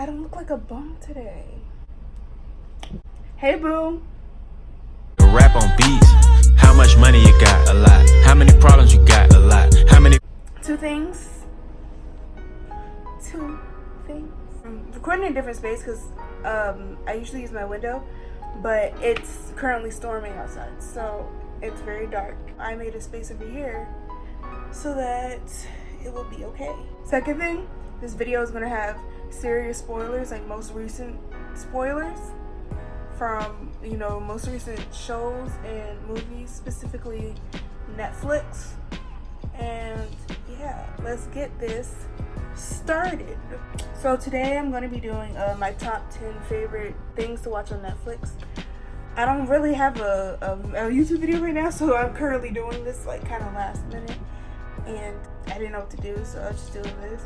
I don't look like a bum today. Hey, boo. Rap on beats. How much money you got? A lot. How many problems you got? A lot. How many? Two things. I'm recording in a different space because I usually use my window, but it's currently storming outside, so it's very dark. I made a space over here so that it will be okay. Second thing, this video is gonna have serious spoilers, like most recent spoilers from, you know, most recent shows and movies, specifically Netflix. And yeah, let's get this started. So today I'm going to be doing my top 10 favorite things to watch on Netflix. I don't really have a YouTube video right now, so I'm currently doing this like kind of last minute, and I didn't know what to do, so I was just doing this.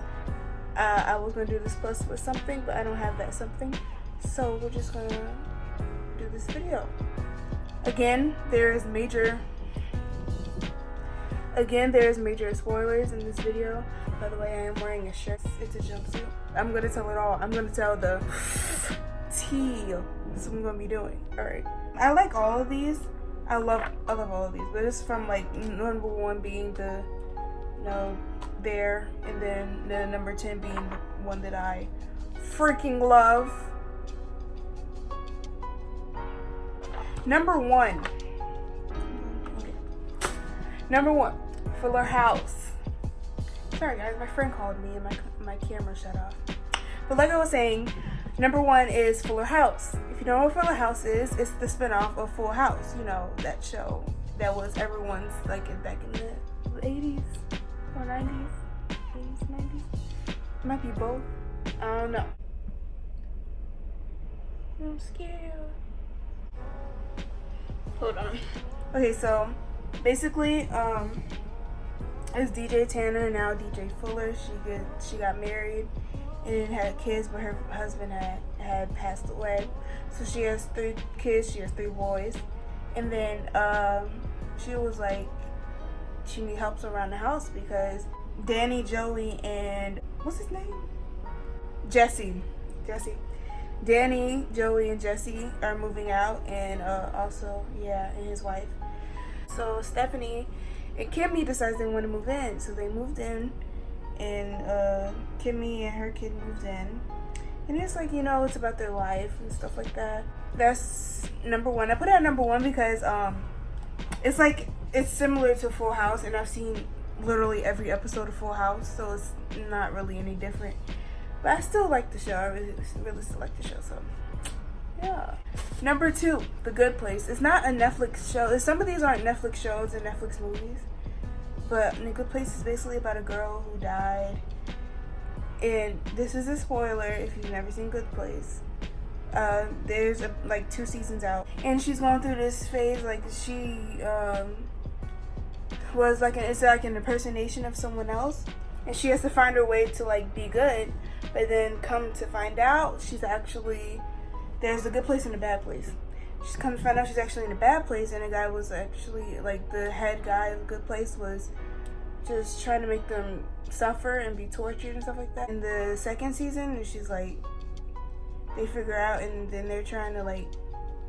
I was going to do this plus with something, but I don't have that something, so we're just going to do this video. Again, there's major spoilers in this video. By the way, I am wearing a shirt. It's a jumpsuit. I'm gonna tell it all. I'm gonna tell the tea. That's what I'm gonna be doing. Alright. I like all of these. I love all of these. But it's from like number 1 being the, you know, there, and then the number 10 being the one that I freaking love. Number 1. Number 1. Fuller House. Sorry guys, my friend called me and my camera shut off. But like I was saying, number 1 is Fuller House. If you don't know what Fuller House is, it's the spinoff of Full House. You know, that show that was everyone's, like, back in the 80s or 90s. 80s, 90s. It might be both. I don't know. I'm scared. Hold on. Okay, so basically, it's DJ Tanner, now DJ Fuller. She got married and had kids, but her husband had passed away. So she has 3 kids. She has 3 boys, and then she was like, she needs help around the house because Danny, Joey, and what's his name? Jesse. Danny, Joey, and Jesse are moving out, and also and his wife. So Stephanie and Kimmy decides they want to move in, so they moved in, and Kimmy and her kid moved in, and it's like, you know, it's about their life and stuff like that. That's number 1. I put it at number 1 because it's like, it's similar to Full House, and I've seen literally every episode of Full House, so it's not really any different. But I still like the show. I really still like the show, so yeah. Number 2, The Good Place. It's not a Netflix show. Some of these aren't Netflix shows and Netflix movies, but The Good Place is basically about a girl who died. And this is a spoiler if you've never seen Good Place. There's like 2 seasons out, and she's going through this phase. Like, she was like it's like an impersonation of someone else, and she has to find her way to like be good. But then come to find out, she's actually, there's a good place and a bad place. She's come to find out she's actually in a bad place, and the guy was actually, like, the head guy of the good place was just trying to make them suffer and be tortured and stuff like that. In the 2nd season, she's like, they figure out, and then they're trying to like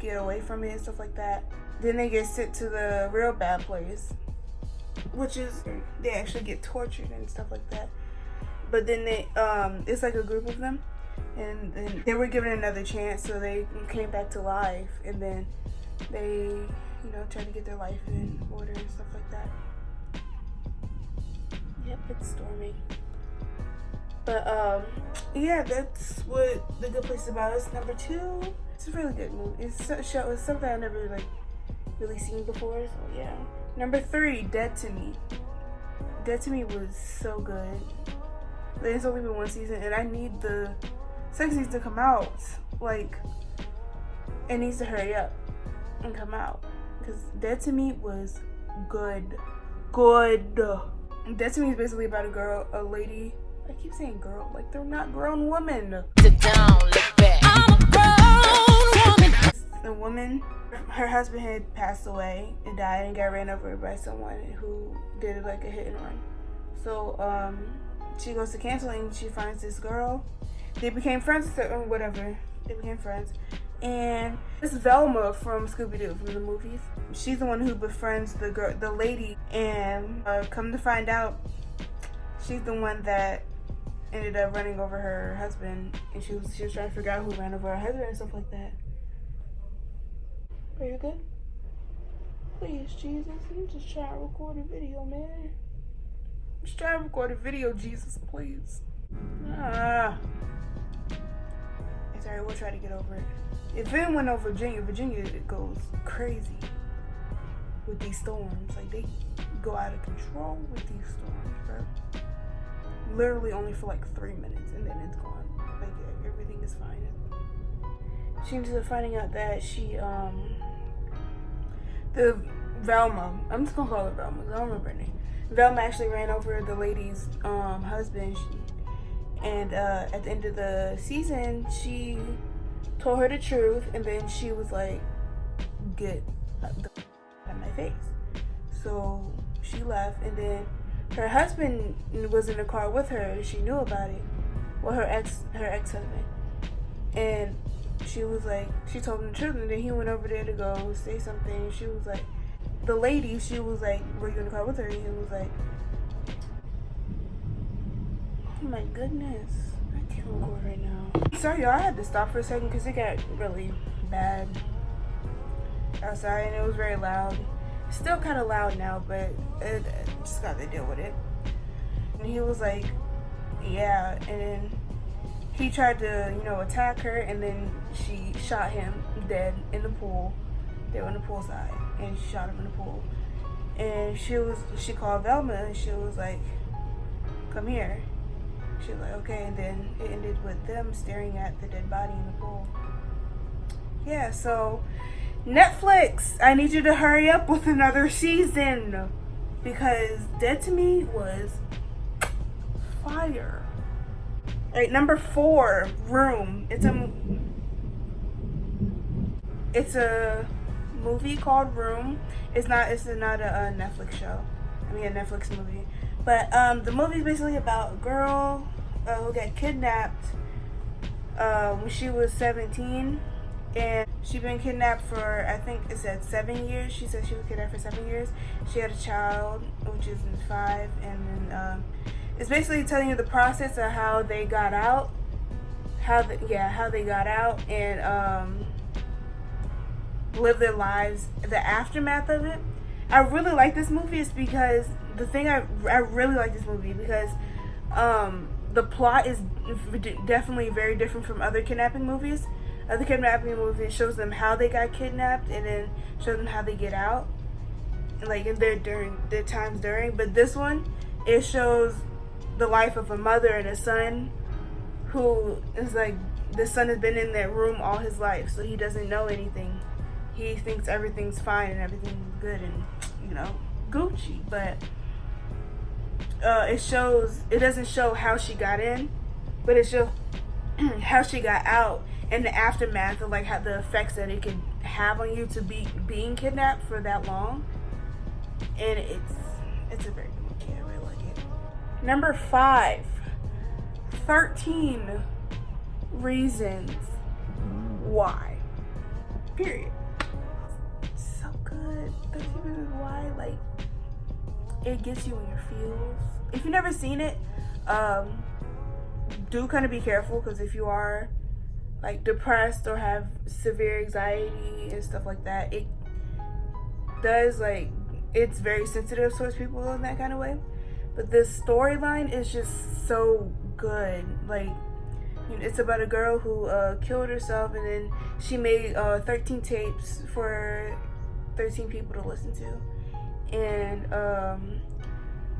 get away from it and stuff like that. Then they get sent to the real bad place, which is they actually get tortured and stuff like that. But then they it's like a group of them, and they were given another chance, so they came back to life, and then they, you know, tried to get their life in order and stuff like that. Yep, it's storming. But yeah, that's what The Good Place is about. It's number 2. It's a really good movie. It's a show. It's something I've never like really seen before. So yeah. Number 3, Dead to Me. Dead to Me was so good. There's only been 1 season, and I need the 2nd season to come out. Like, it needs to hurry up and come out, because Dead to Me was good. Dead to Me is basically about a lady. I keep saying girl, like they're not grown women. Sit down, look back. I'm a grown woman. The woman, her husband had passed away and died and got ran over by someone who did like a hit and run. So she goes to counseling. She finds this girl they became friends or whatever. They became friends. And this is Velma from Scooby-Doo, from the movies. She's the one who befriends the lady, and come to find out, she's the one that ended up running over her husband, and she was trying to figure out who ran over her husband and stuff like that. Are you good? Please, Jesus, I'm just trying to record a video, man. I'm just trying to record a video, Jesus, please. It's alright, we'll try to get over it. If it went over Virginia it goes crazy with these storms. Like, they go out of control with these storms, bro. Literally only for like 3 minutes, and then it's gone. Like, everything is fine. She ended up finding out that the Velma, I'm just gonna call her Velma, I don't remember her name. Velma actually ran over the lady's husband, and at the end of the season, she told her the truth, and then she was like, get the out of my face. So she left, and then her husband was in the car with her. She knew about it. Well, her ex-husband. And she was like, she told him the truth, and then he went over there to go say something. She was like, the lady, she was like, were you in the car with her? And he was like, oh my goodness, I can't record right now. Sorry y'all, I had to stop for a second because it got really bad outside, and it was very loud. It's still kind of loud now, but it just got to deal with it. And he was like, yeah, and then he tried to, attack her, and then she shot him dead in the pool. They were on the poolside, and she shot him in the pool. And she called Velma, and she was like, come here. She was like, okay, and then it ended with them staring at the dead body in the pool. Yeah, so Netflix, I need you to hurry up with another season, because Dead to Me was fire. Alright, number 4, Room. It's a movie called Room. It's not a Netflix show. I mean, a Netflix movie. But the movie is basically about a girl who got kidnapped when she was 17, and she'd been kidnapped for, I think it said 7 years. She said she was kidnapped for 7 years. She had a child, which is 5, and then it's basically telling you the process of how they got out, how they got out, and live their lives, the aftermath of it. I really like this movie is because I really like this movie because the plot is definitely very different from other kidnapping movies. Other kidnapping movies shows them how they got kidnapped and then shows them how they get out, like in their times during. But this one, it shows the life of a mother and a son who is like, the son has been in that room all his life, so he doesn't know anything. He thinks everything's fine and everything's good and Gucci, but it doesn't show how she got in, but it shows how she got out and the aftermath of like how the effects that it can have on you to being kidnapped for that long. And it's a very good movie. I really like it. Number 5, 13 Reasons Why. Period. So good. 13 Reasons Why, like, it gets you in your feels. If you've never seen it, do kind of be careful, because if you are like depressed or have severe anxiety and stuff like that, it does, like, it's very sensitive towards people in that kind of way. But this storyline is just so good. Like, it's about a girl who killed herself, and then she made 13 tapes for 13 people to listen to, and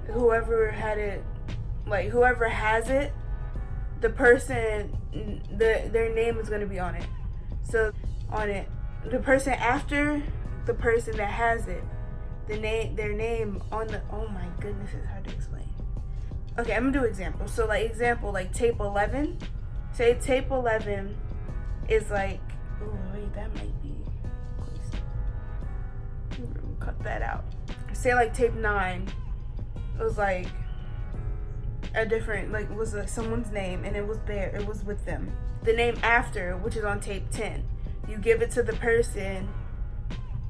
whoever has it, the person, their name is going to be on it. So on it, the person after the person that has it, their name on the, oh my goodness, it's hard to explain. Okay, I'm gonna do example. So like tape 11. Say tape 11 is like, oh wait, that might be, please cut that out. Say like tape 9 it was like a different, like, was someone's name, and it was there, it was with them. The name after, which is on tape 10, you give it to the person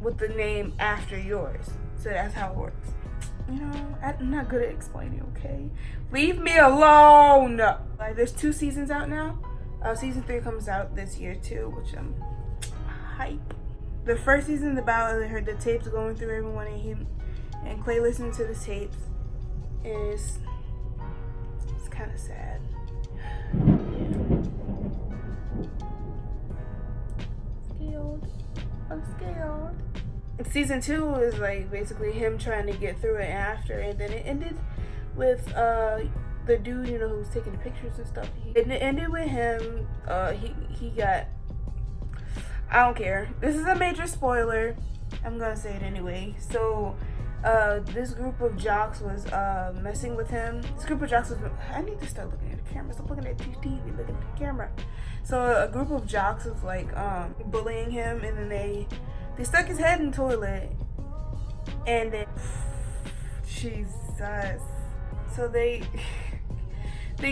with the name after yours. So that's how it works. You know, I'm not good at explaining, okay? Leave me alone! Like, there's 2 seasons out now. Season 3 comes out this year too, which I'm hype. The first season is about, I heard the tapes going through everyone, and Clay listening to the tapes. And it's kind of sad. I'm scared. Season 2 is like basically him trying to get through it after, and then it ended with the dude, you know, who's taking the pictures and stuff. It ended with him. He got, I don't care. This is a major spoiler. I'm gonna say it anyway. So this group of jocks was messing with him. This group of jocks was, I need to start looking at the camera. Stop looking at TV, looking at the camera. So a group of jocks was like bullying him, and then they stuck his head in the toilet, and then Jesus. So they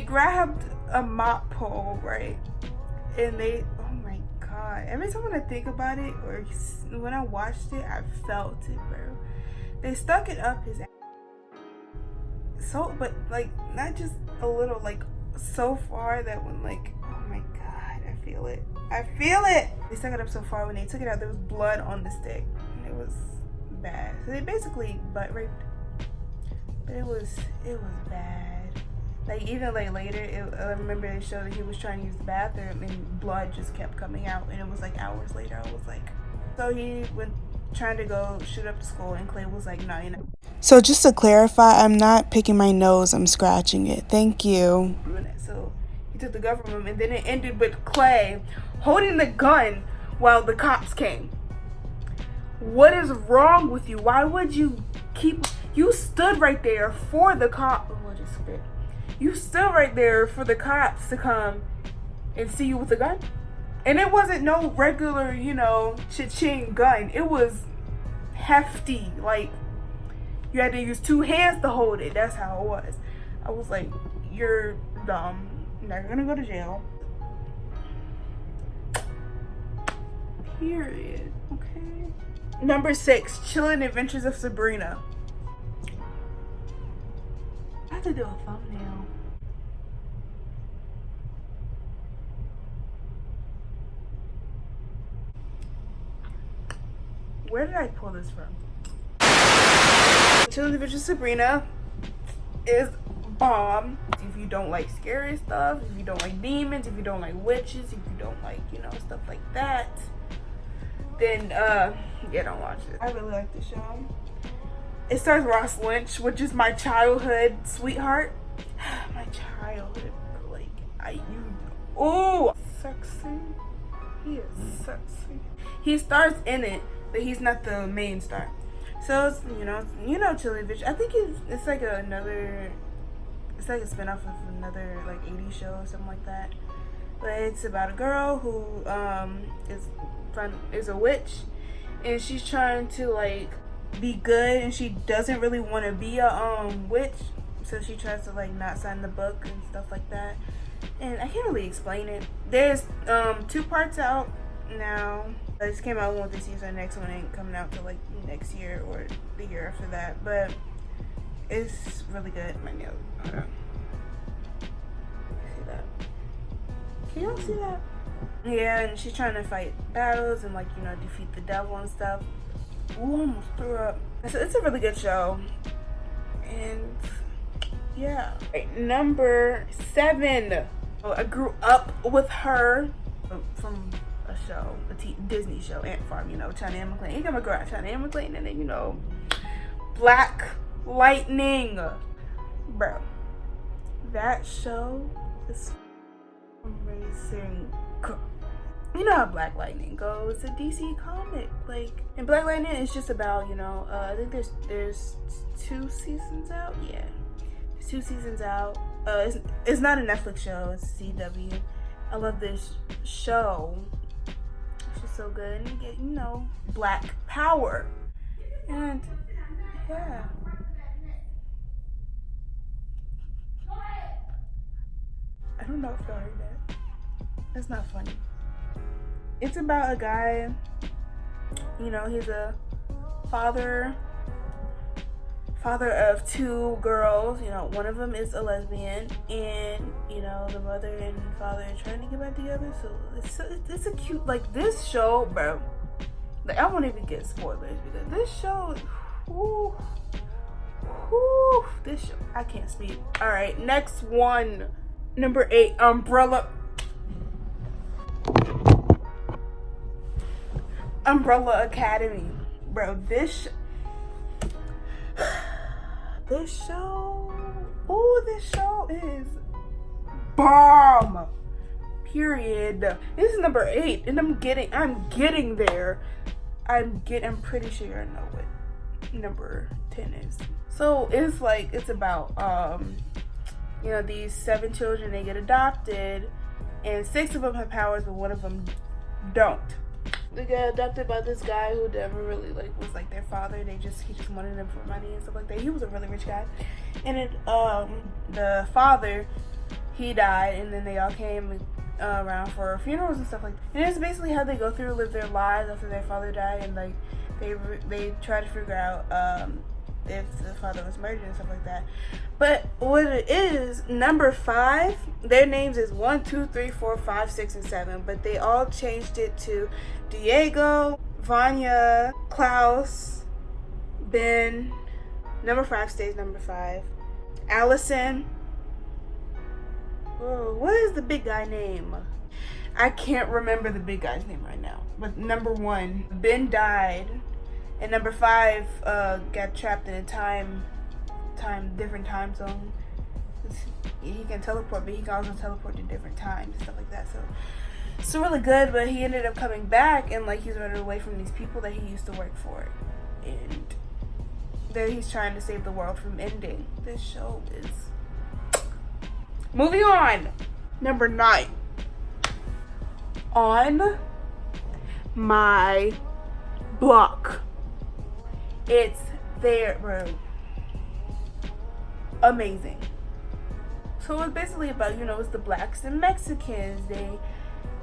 grabbed a mop pole, right? And they, oh my God, every time when I think about it or when I watched it, I felt it, bro. They stuck it up his ass. So, but like not just a little, like so far that when, like, oh my God, I feel it. I feel it. They stuck it up so far, when they took it out, there was blood on the stick. It was bad. So they basically butt raped. But it was bad. Like, even like later, I remember they showed that he was trying to use the bathroom and blood just kept coming out, and it was like hours later. I was like, so he went trying to go shoot up the school, and Clay was like, no, you know. So just to clarify, I'm not picking my nose, I'm scratching it. Thank you. So he took the gun from him, and then it ended with Clay holding the gun while the cops came. What is wrong with you? Why would you you stood right there for the cop. Oh, I just spit. You stood right there for the cops to come and see you with a gun. And it wasn't no regular, you know, cha-ching gun. It was hefty. Like, you had to use 2 hands to hold it. That's how it was. I was like, you're dumb. Now you're gonna go to jail. Period. Okay. Number 6, Chilling Adventures of Sabrina. I have to do a thumbnail. Where did I pull this from? Chilling Adventures of Sabrina is bomb. If you don't like scary stuff, if you don't like demons, if you don't like witches, if you don't like, you know, stuff like that, then yeah, don't watch it. I really like the show. It stars Ross Lynch, which is my childhood sweetheart. My childhood, like, oh, sexy. He is sexy. He stars in it, but he's not the main star. So it's, you know, Chilling Adventures. I think it's like another. It's like a spinoff of another like 80s show or something like that. But it's about a girl who is a witch, and she's trying to like be good, and she doesn't really want to be a witch, so she tries to like not sign the book and stuff like that. And I can't really explain it. There's 2 parts out now. I just came out one this year, so the next one ain't coming out till like next year or the year after that. But it's really good. My nail. Hold on. See that? Can y'all see that? Yeah, and she's trying to fight battles and like, you know, defeat the devil and stuff. Ooh, almost threw up. So it's a really good show. And yeah. Right, number 7. Oh, I grew up with her from a show, Disney show, Ant Farm, you know, China Anne McClain. Ain't gonna grow out China Anne McClain, and then, you know, Black Lightning. Bro, that show is amazing. You know how Black Lightning goes. It's a DC comic. Like, and Black Lightning is just about, you know, I think there's 2 seasons out. Yeah, there's 2 seasons out. It's not a Netflix show. It's CW. I love this show. It's just so good. And you get, you know, Black power. And yeah. don't know if y'all heard that. That's not funny. It's about a guy, you know, he's a father of 2 girls. You know, one of them is a lesbian, and you know, the mother and father are trying to get back together. So it's a cute, like, this show, bro. Like, I won't even get spoilers because this show, this show, I can't speak. All right, next one, number 8, Umbrella Academy, bro. This show is bomb. Period. This is number 8, and I'm getting there. I'm pretty sure I know what number 10 is. So it's about you know, these 7 children, they get adopted, and 6 of them have powers, but one of them don't. They got adopted by this guy who never really was like their father. He just wanted them for money and stuff like that. He was a really rich guy, and the father, he died, and then they all came around for funerals and stuff like that. And it's basically how they live their lives after their father died, and like they try to figure out if the father was murdered and stuff like that. But what it is, number 5, their names is 1, 2, 3, 4, 5, 6, and 7, but they all changed it to Diego, Vanya, Klaus, Ben. Number 5 stays number 5. Allison. Oh, what is the big guy name? I can't remember the big guy's name right now. But number 1, Ben died. And number 5 got trapped in a different time zone. He can teleport, but he can also teleport to different times and stuff like that. So it's really good, but he ended up coming back, and like he's running away from these people that he used to work for. And there he's trying to save the world from ending. This show is... Moving on. Number 9. On My Block. It's there, bro. Amazing. So it's basically about, you know, it's the blacks and Mexicans.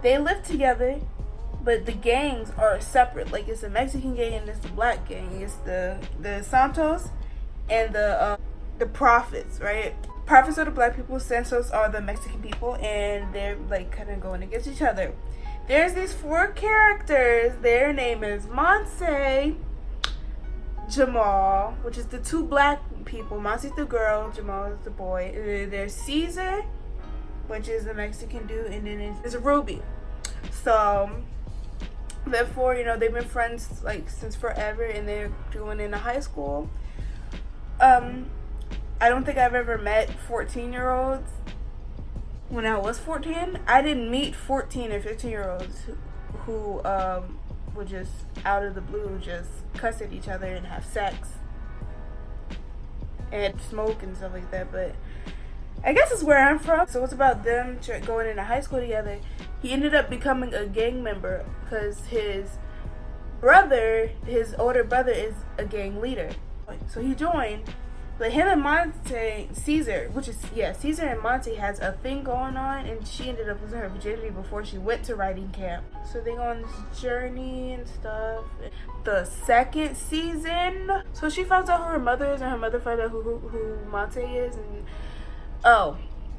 They live together, but the gangs are separate. Like, it's a Mexican gang and it's the black gang. It's the Santos and the Prophets, right? Prophets are the black people, Santos are the Mexican people, and they're like kind of going against each other. There's these 4 characters. Their name is Monse, Jamal, which is the 2 black people. Monty's the girl, Jamal is the boy. And then there's Caesar, which is the Mexican dude, and then there's Ruby. So therefore, you know, they've been friends like since forever, and they're doing in a high school. I don't think I've ever met 14-year-olds. When I was 14, I didn't meet 14 or 15-year-olds who would just out of the blue just cuss at each other and have sex and smoke and stuff like that. But I guess it's where I'm from. So it's about them going into high school together. He ended up becoming a gang member because his older brother is a gang leader. So he joined. But him and Monte, Caesar and Monte has a thing going on, and she ended up losing her virginity before she went to writing camp. So they go on this journey and stuff. The 2nd season, so she finds out who her mother is, and her mother finds out who Monte is, and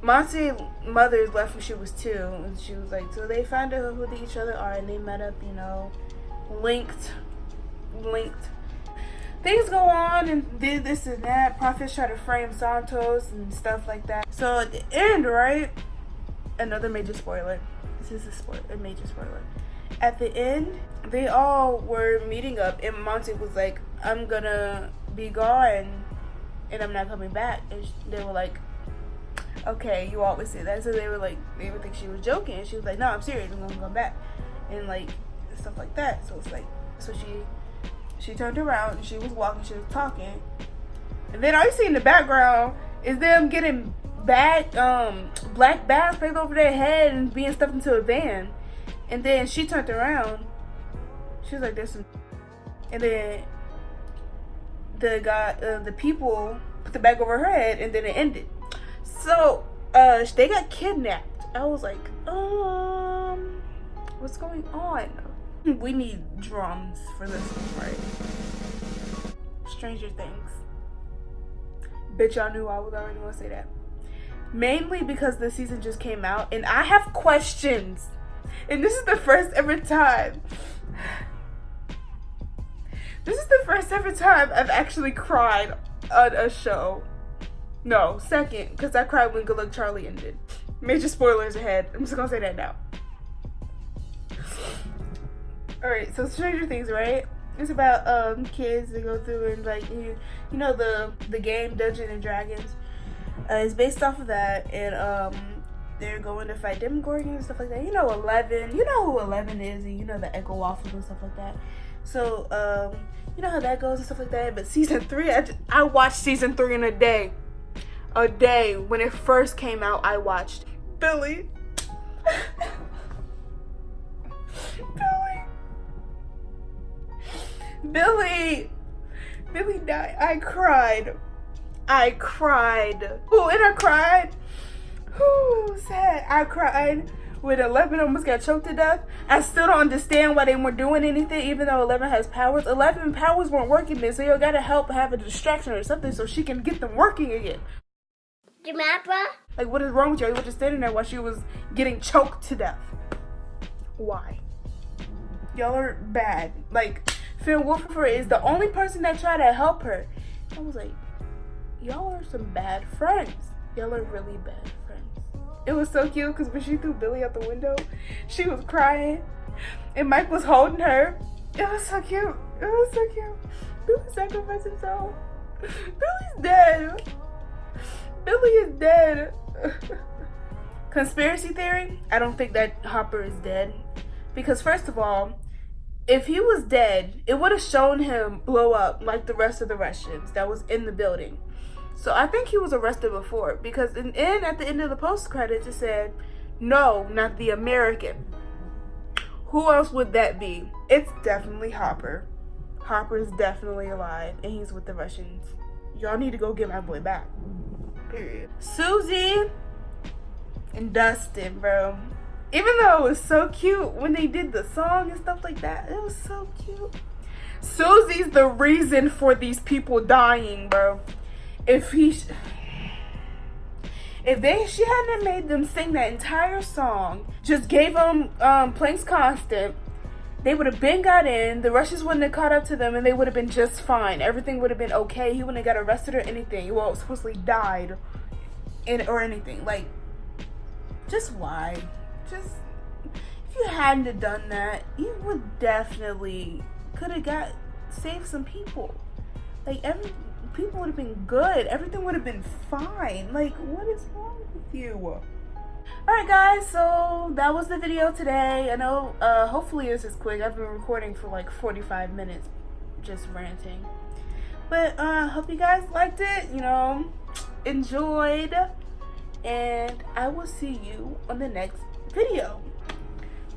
Monte's mother left when she was 2, and she was like, so they found out who each other are, and they met up, you know, linked. Things go on and did this and that. Prophets try to frame Santos and stuff like that. So at the end, right? Another major spoiler. This is a major spoiler. At the end, they all were meeting up, and Monty was like, I'm gonna be gone and I'm not coming back. And they were like, okay, you always say that. So they would think she was joking. And she was like, no, I'm serious, I'm gonna come back. And like, stuff like that. So it's like, so she turned around and she was walking, she was talking. And then all you see in the background is them getting black bags placed over their head and being stuffed into a van. And then she turned around. She was like, there's some... And then the people put the bag over her head, and then it ended. So, they got kidnapped. I was like, what's going on? We need drums for this one, right? Stranger Things. Bitch, y'all knew I was already gonna say that. Mainly because the season just came out and I have questions. And this is the first ever time. This is the first ever time I've actually cried on a show. No, second, because I cried when Good Luck Charlie ended. Major spoilers ahead. I'm just gonna say that now. Alright, so Stranger Things, right? It's about kids that go through and like you know the game Dungeons and Dragons. It's based off of that, and they're going to fight Demogorgon and stuff like that. You know 11. You know who 11 is, and you know the Echo Waffles and stuff like that. So you know how that goes and stuff like that. But season 3, I watched season 3 in a day. A day when it first came out, I watched Billy. Billy died. I cried. Ooh, and I cried. Ooh, sad. I cried when 11 almost got choked to death. I still don't understand why they weren't doing anything, even though 11 has powers. 11 powers weren't working then, so you gotta help have a distraction or something so she can get them working again. Like, what is wrong with you? You were just standing there while she was getting choked to death. Why? Y'all are bad. Like, Finn Wolfhard is the only person that tried to help her. I was like, y'all are some bad friends. Y'all are really bad friends. It was so cute because when she threw Billy out the window, she was crying and Mike was holding her. It was so cute. It was so cute. Billy sacrificed himself. Billy's dead. Billy is dead. Conspiracy theory? I don't think that Hopper is dead. Because first of all, if he was dead, it would have shown him blow up like the rest of the Russians that was in the building. So I think he was arrested before, because at the end of the post credits it said, no, not the American. Who else would that be? It's definitely Hopper. Hopper is definitely alive and he's with the Russians. Y'all need to go get my boy back. Period. Susie and Dustin, bro. Even though it was so cute when they did the song and stuff like that, it was so cute. Susie's the reason for these people dying, bro. If she hadn't made them sing that entire song, just gave them Planck's constant, they would have been got in, the Russians wouldn't have caught up to them, and they would have been just fine. Everything would have been okay. He wouldn't have got arrested or anything. Well, supposedly died or anything. Like, just why? Just, if you hadn't have done that, you would definitely could have saved some people. Like, people would have been good. Everything would have been fine. Like, what is wrong with you? Alright guys, so that was the video today. I know hopefully this is quick. I've been recording for like 45 minutes just ranting. But hope you guys liked it, you know, enjoyed, and I will see you on the next video.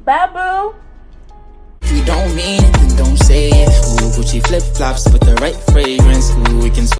Bye boo. You don't mean it, then don't say it. Ooh, Gucci flip-flops with the right fragrance. Ooh, we can